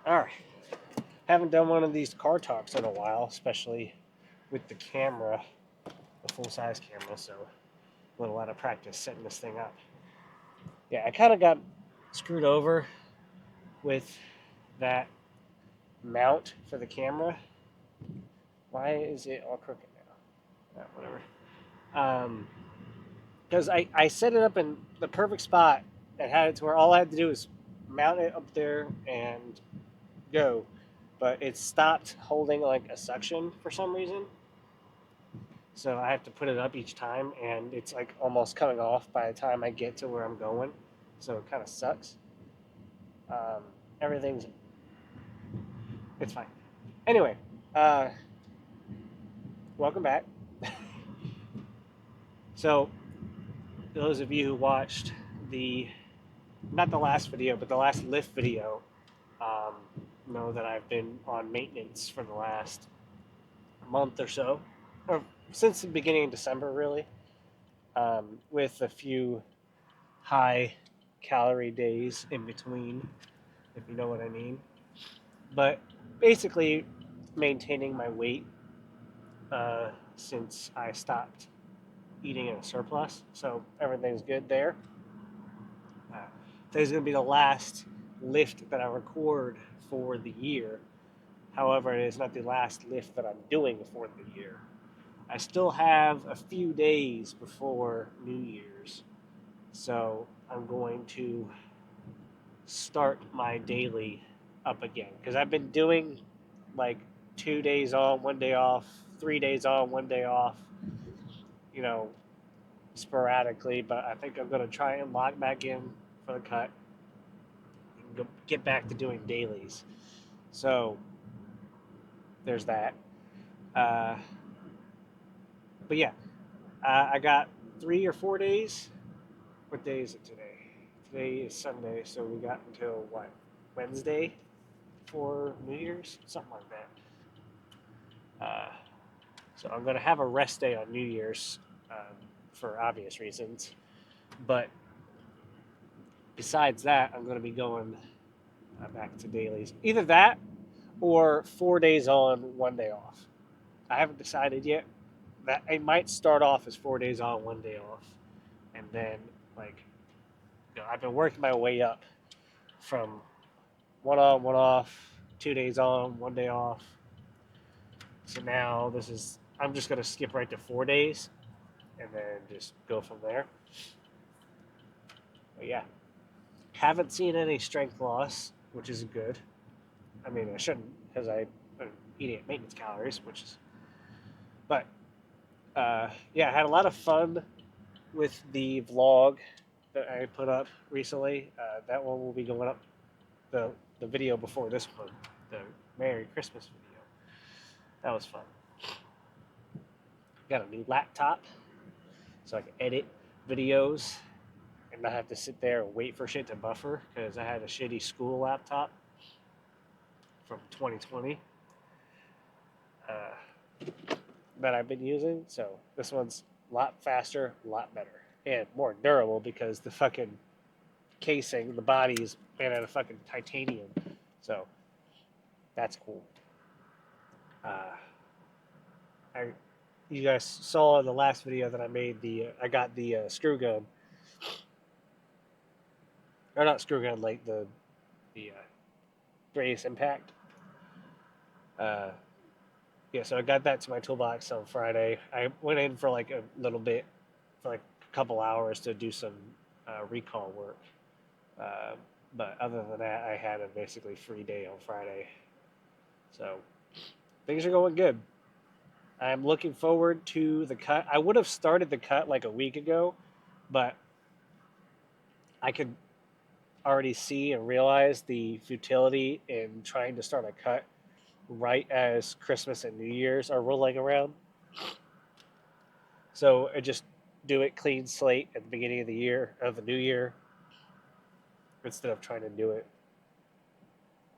Alright, haven't done one of these car talks in a while, especially with the camera, the full-size camera, so a little out of practice setting this thing up. Yeah, I kind of got screwed over with that mount for the camera. Why is it all crooked now? Whatever. Because I set it up in the perfect spot and had it to where all I had to do was mount it up there and go. But it stopped holding like a suction for some reason. So I have to put it up each time, and it's like almost coming off by the time I get to where I'm going. So it kind of sucks. Um, everything's it's fine. Anyway, uh, welcome back. So those of you who watched the not the last video, but the last lift video, um, know that I've been on maintenance for the last month or so, or since the beginning of December, really, with a few high calorie days in between, if you know what I mean. But basically, maintaining my weight since I stopped eating in a surplus. So everything's good there. Uh, Today's going to be the last lift that I record for the year. However, it is not the last lift that I'm doing for the year. I still have a few days before New Year's. So I'm going to start my daily up again because I've been doing like 2 days on, 1 day off, 3 days on, 1 day off, you know, sporadically. But I think I'm going to try and log back in for the cut and get back to doing dailies. So there's that. Uh, but yeah, I got 3 or 4 days. What day is it today? Today is Sunday, so we got until what, Wednesday for New Year's, something like that. So I'm gonna have a rest day on New Year's for obvious reasons, but besides that, I'm gonna be going back to dailies. Either that or 4 days on, 1 day off. I haven't decided yet. That I might start off as 4 days on, 1 day off, and then like I've been working my way up from one on, one off, 2 days on, 1 day off. So now this is I'm just gonna skip right to 4 days and then just go from there. But yeah, haven't seen any strength loss, which is good. I mean, I shouldn't because I'm eating at maintenance calories, which is. But yeah, I had a lot of fun with the vlog that I put up recently. That one will be going up the video before this one, the Merry Christmas video. That was fun. Got a new laptop, so I can edit videos and not have to sit there and wait for shit to buffer because I had a shitty school laptop from 2020 that I've been using. So this one's a lot faster, a lot better, and more durable because the fucking casing, the body is made out of fucking titanium. So that's cool. Uh, I You guys saw in the last video that I made I got the screw gun, or not screw gun, like the radius impact. Uh, yeah, so I got that to my toolbox on Friday. I went in for like a little bit, for like a couple hours to do some recall work. Uh, but other than that, I had a basically free day on Friday. So things are going good. I'm looking forward to the cut. I would have started the cut like a week ago, but I could already see and realize the futility in trying to start a cut right as Christmas and New Year's are rolling around. So I just do it clean slate at the beginning of the year, of the new year, instead of trying to do it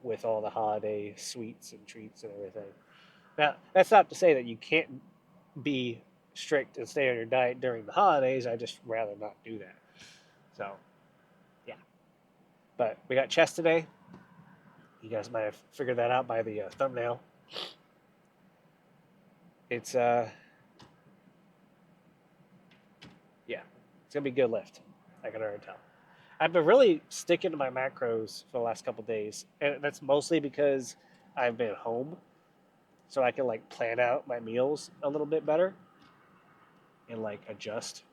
with all the holiday sweets and treats and everything. Now, that's not to say that you can't be strict and stay on your diet during the holidays. I just rather not do that. So, yeah. But we got chess today. You guys might have figured that out by the thumbnail. It's yeah, it's gonna be a good lift. I can already tell. I've been really sticking to my macros for the last couple days, and that's mostly because I've been home, so I can like plan out my meals a little bit better and like adjust.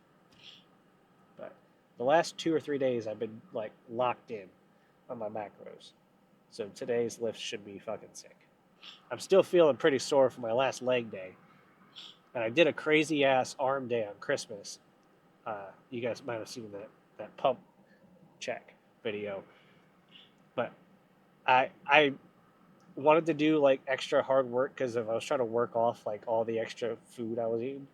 But the last 2 or 3 days, I've been like locked in on my macros, so today's lift should be fucking sick. I'm still feeling pretty sore from my last leg day, and I did a crazy ass arm day on Christmas. You guys might have seen that pump check video, but I wanted to do like extra hard work because if I was trying to work off like all the extra food I was eating.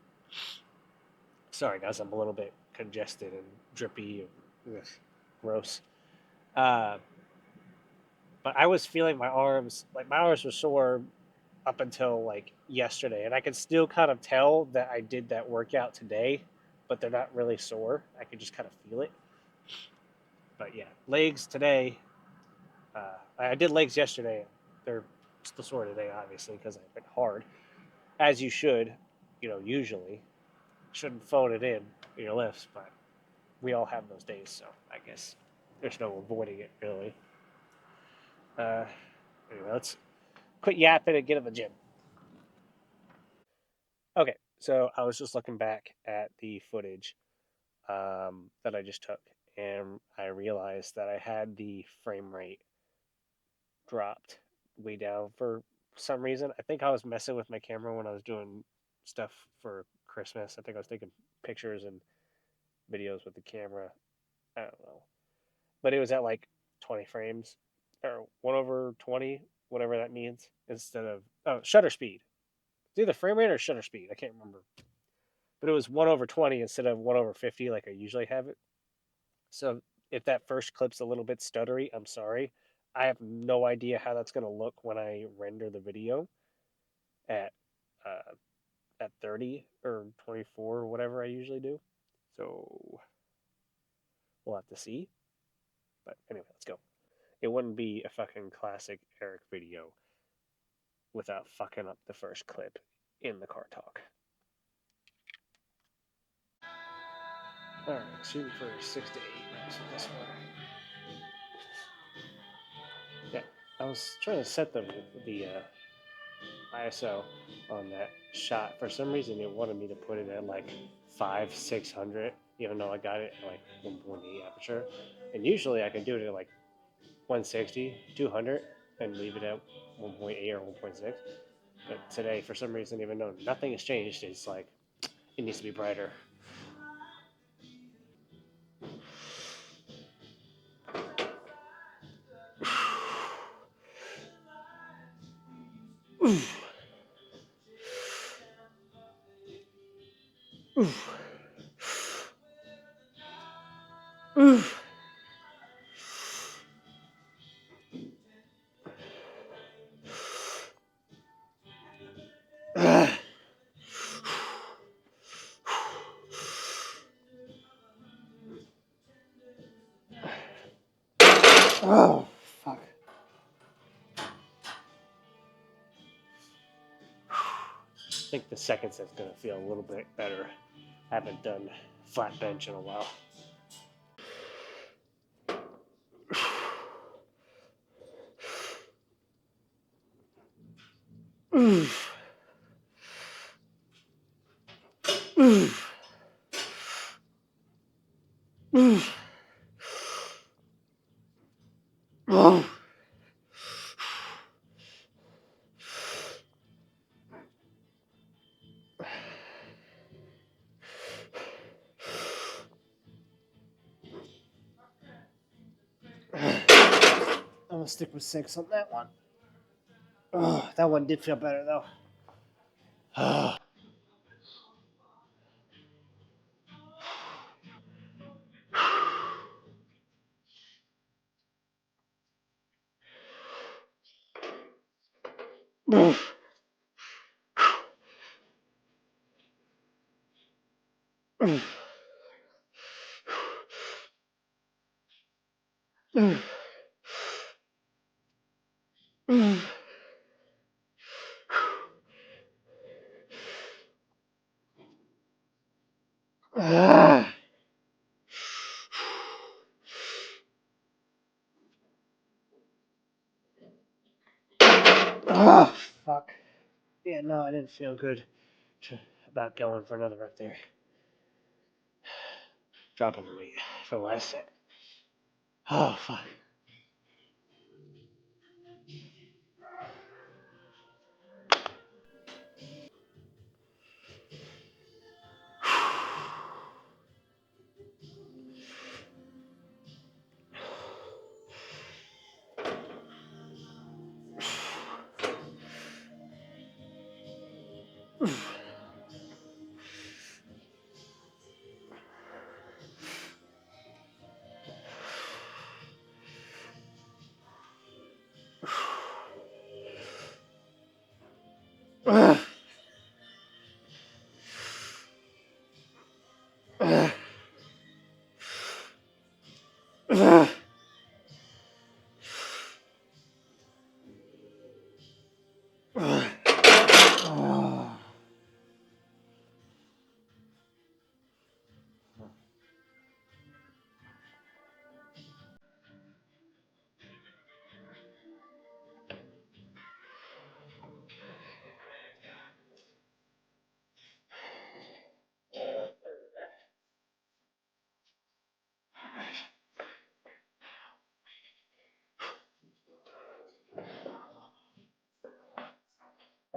Sorry guys, I'm a little bit congested and drippy and ugh, gross. Uh, but I was feeling my arms were sore up until like yesterday, and I can still kind of tell that I did that workout today, but they're not really sore. I can just kind of feel it. But yeah, legs today. I did legs yesterday. They're still sore today, obviously, because I've been hard, as you should. Usually shouldn't phone it in your lifts, but we all have those days, so I guess there's no avoiding it really. Uh, anyway, let's quit yapping and get in the gym. Okay, so I was just looking back at the footage that I just took, and I realized that I had the frame rate dropped way down for some reason. I think I was messing with my camera when I was doing stuff for Christmas. I think I was taking pictures and videos with the camera. I don't know, but it was at like 20 frames or 1/20, whatever that means, instead of shutter speed. It's either frame rate or shutter speed. I can't remember, but it was 1/20 instead of 1/50 like I usually have it. So if that first clip's a little bit stuttery, I'm sorry. I have no idea how that's going to look when I render the video at uh, at 30 or 24 or whatever I usually do. So we'll have to see. But anyway, let's go. It wouldn't be a fucking classic Eric video without fucking up the first clip in the car talk. All right, shooting for 6 to 8. So this one. Yeah, I was trying to set the ISO on that shot. For some reason, it wanted me to put it at like 5-600, even though I got it at like 1.8 aperture. And usually I can do it at like 160, 200, and leave it at 1.8 or 1.6. But today, for some reason, even though nothing has changed, it's like it needs to be brighter. Oof. Oof. Oof. Oh, fuck. I think the second set's going to feel a little bit better. I haven't done flat bench in a while. Oof. Oof. Oof. Oh. I'm gonna stick with 6 on that one. Oh, that one did feel better though. Oh, fuck. Yeah, no, I didn't feel good about going for another rep there. Dropping the weight for the last set. Oh, fuck.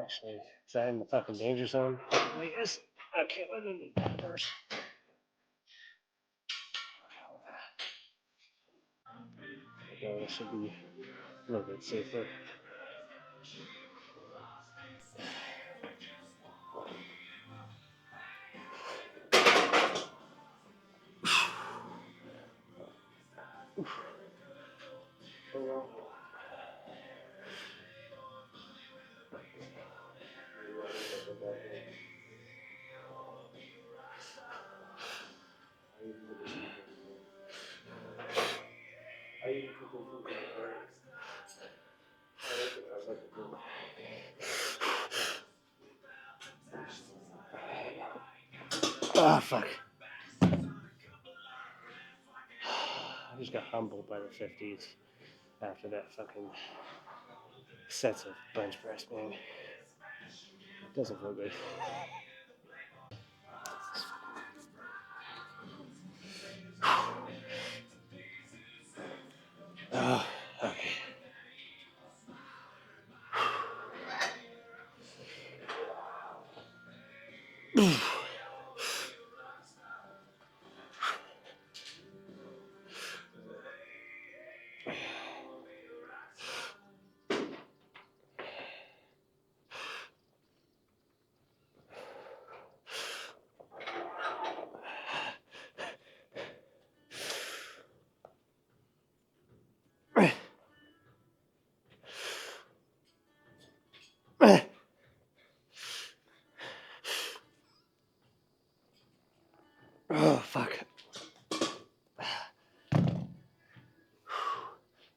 Actually, is that in the fucking danger zone? Wait, yes. Okay, let me do that first. Okay, this should be a little bit safer. Oh, fuck. I just got humbled by the 50s after that fucking sets of bench press, man. Doesn't feel good. Oh, okay. Oh, fuck.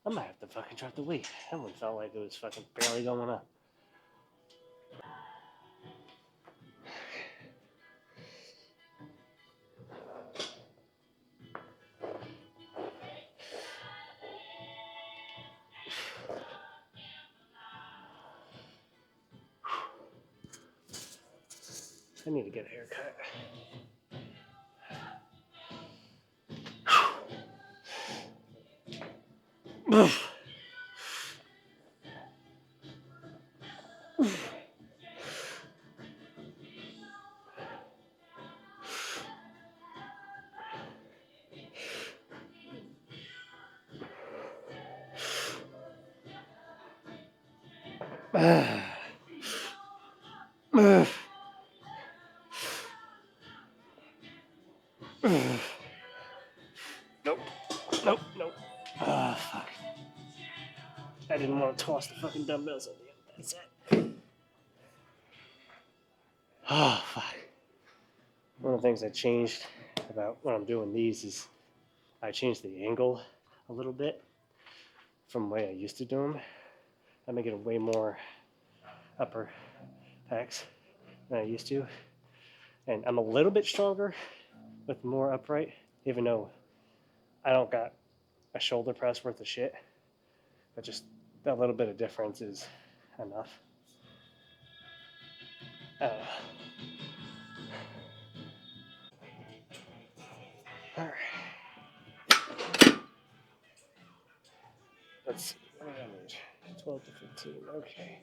I might have to fucking drop the weight. That one felt like it was fucking barely going up. I need to get a haircut. Nope. Nope. Nope. Oh, fuck. I didn't want to toss the fucking dumbbells at the end. That's it. Oh, fuck. One of the things I changed about when I'm doing these is I changed the angle a little bit from the way I used to do them. I'm making way more upper pecs than I used to, and I'm a little bit stronger with more upright, even though I don't got a shoulder press worth of shit. But just that little bit of difference is enough. Uh, all right. Let's see. What did I need? 12 to 15. Okay.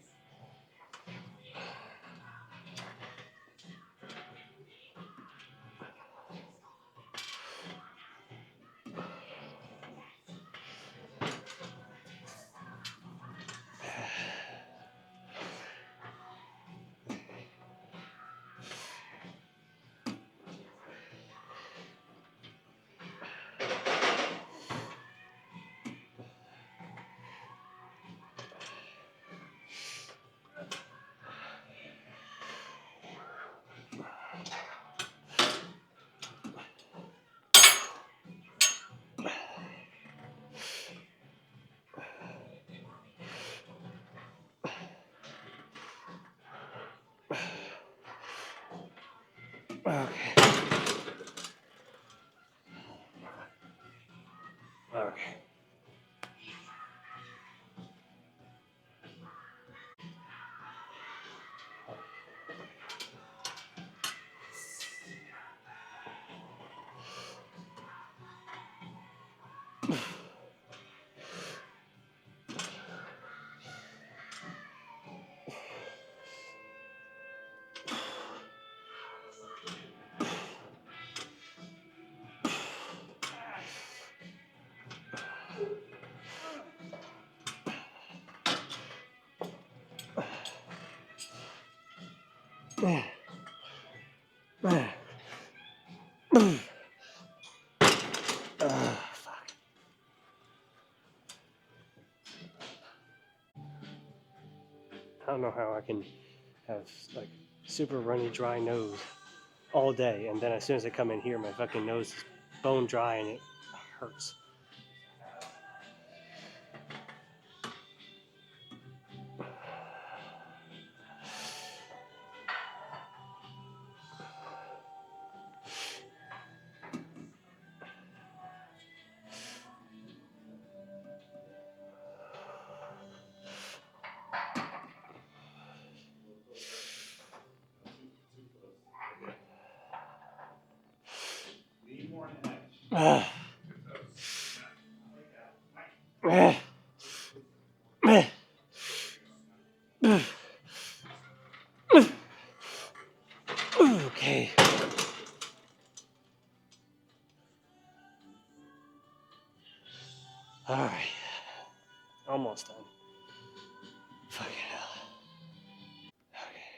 Okay. Okay. Fuck. I don't know how I can have like super runny, dry nose all day, and then as soon as I come in here, my fucking nose is bone dry and it hurts. Okay. All right. Almost done. Fucking hell. Okay.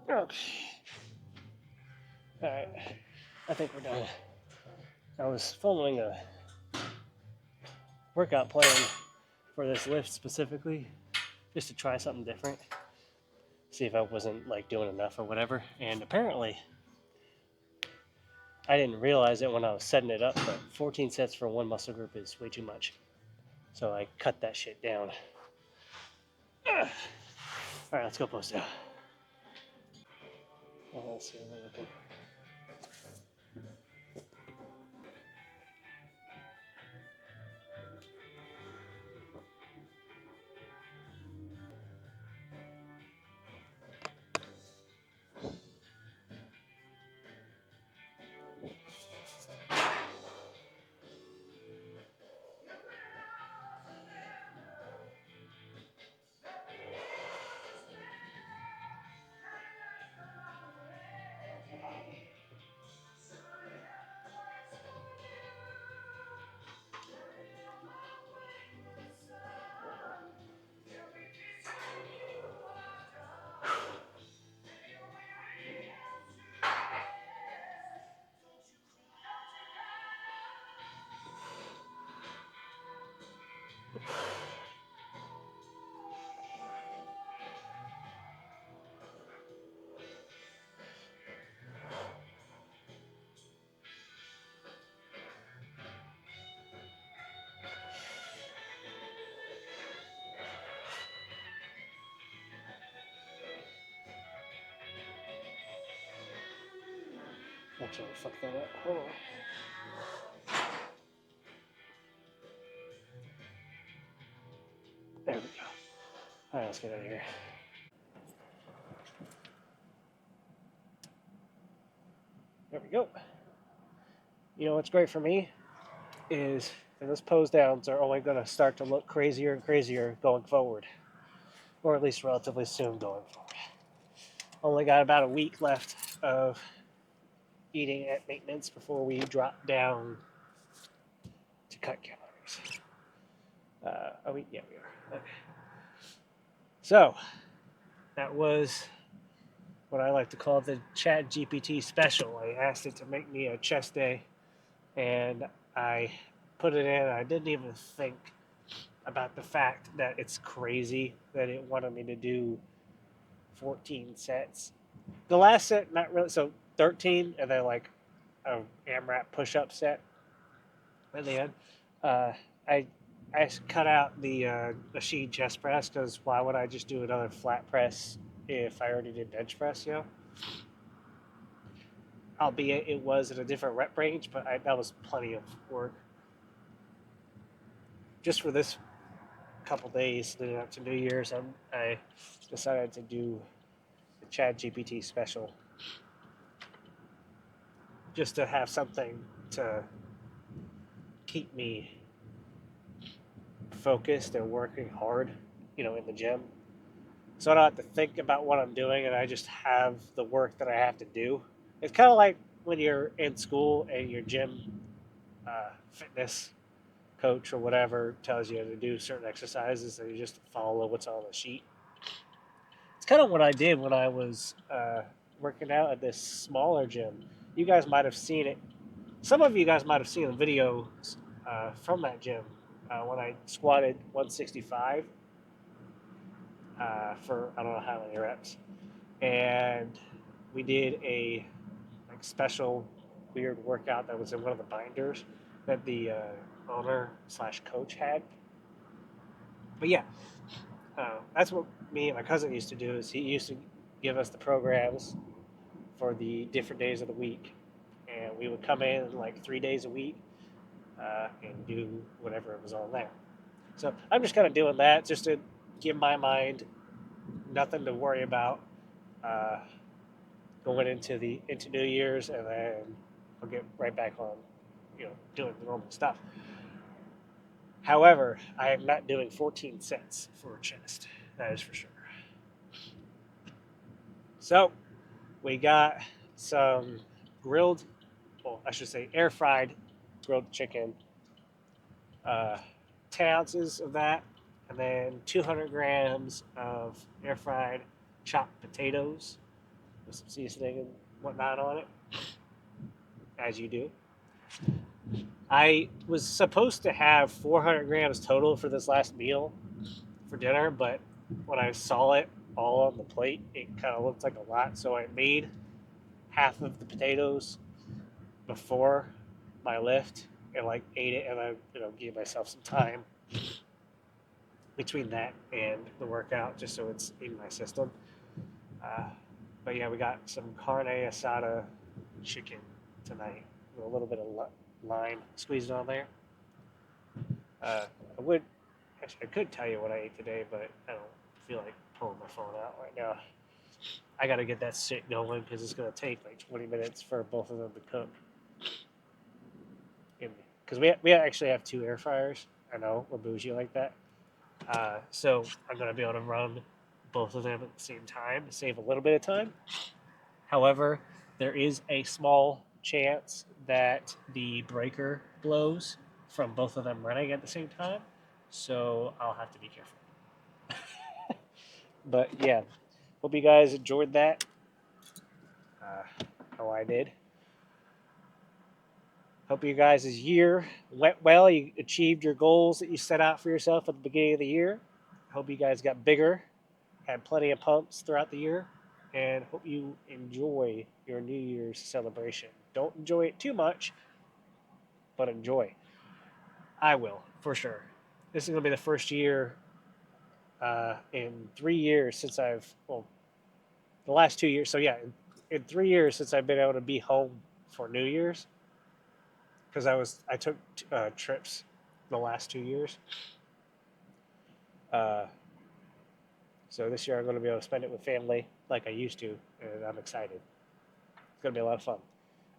Okay. All right. I think we're done. I was following a workout plan for this lift specifically, just to try something different, see if I wasn't like doing enough or whatever. And apparently, I didn't realize it when I was setting it up, but 14 sets for one muscle group is way too much. So I cut that shit down. All right, let's go post it. Let's see. Actually, fuck that up. Hold on. There we go. All right, let's get out of here. There we go. You know what's great for me is that those pose downs are only going to start to look crazier and crazier going forward, or at least relatively soon going forward. Only got about a week left of eating at maintenance before we drop down to cut calories. Yeah, we are. Okay. So that was what I like to call the Chat GPT special. I asked it to make me a chest day, and I put it in. I didn't even think about the fact that it's crazy that it wanted me to do 14 sets. The last set, not really. So 13, and then like a AMRAP push-up set at the end. Uh, I I cut out the machine chest press because why would I just do another flat press if I already did bench press? You know, albeit it was in a different rep range, but that was plenty of work just for this couple days leading up to New Year's. I decided to do the Chad GPT special just to have something to keep me focused and working hard, in the gym. So I don't have to think about what I'm doing, and I just have the work that I have to do. It's kind of like when you're in school and your gym fitness coach or whatever tells you to do certain exercises, and you just follow what's on the sheet. It's kind of what I did when I was working out at this smaller gym. You guys might have seen it. Some of you guys might have seen the videos from that gym when I squatted 165 for I don't know how many reps, and we did a special weird workout that was in one of the binders that the owner slash coach had. But yeah, that's what me and my cousin used to do. Is he used to give us the programs for the different days of the week, and we would come in like 3 days a week and do whatever was on there. So I'm just kind of doing that just to give my mind nothing to worry about uh, going into New Year's, and then I'll get right back on, doing the normal stuff. However, I am not doing 14 sets for chest. That is for sure. So we got some grilled, well, I should say air fried grilled chicken, uh, 10 ounces of that, and then 200 grams of air fried chopped potatoes with some seasoning and whatnot on it, as you do. I was supposed to have 400 grams total for this last meal for dinner, but when I saw it all on the plate, it kind of looked like a lot. So I made half of the potatoes before my lift and like ate it, and I gave myself some time between that and the workout just so it's in my system. Uh, but yeah, we got some carne asada chicken tonight with a little bit of lime squeezed on there. I would actually I could tell you what I ate today, but I don't feel like pulling my phone out right now. I got to get that sit going because it's going to take like 20 minutes for both of them to cook. Because we actually have two air fryers. I know we're bougie like that. So I'm going to be able to run both of them at the same time to save a little bit of time. However, there is a small chance that the breaker blows from both of them running at the same time. So I'll have to be careful. But yeah, hope you guys enjoyed that. How I did. Hope you guys' year went well. You achieved your goals that you set out for yourself at the beginning of the year. Hope you guys got bigger, had plenty of pumps throughout the year, and hope you enjoy your New Year's celebration. Don't enjoy it too much, but enjoy. I will, for sure. This is going to be the first year in 3 years since well, the last 2 years. So, yeah, in 3 years since I've been able to be home for New Year's because I took trips the last 2 years. Uh, so this year I'm going to be able to spend it with family like I used to, and I'm excited. It's going to be a lot of fun.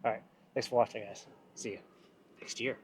All right. Thanks for watching, guys. See you next year.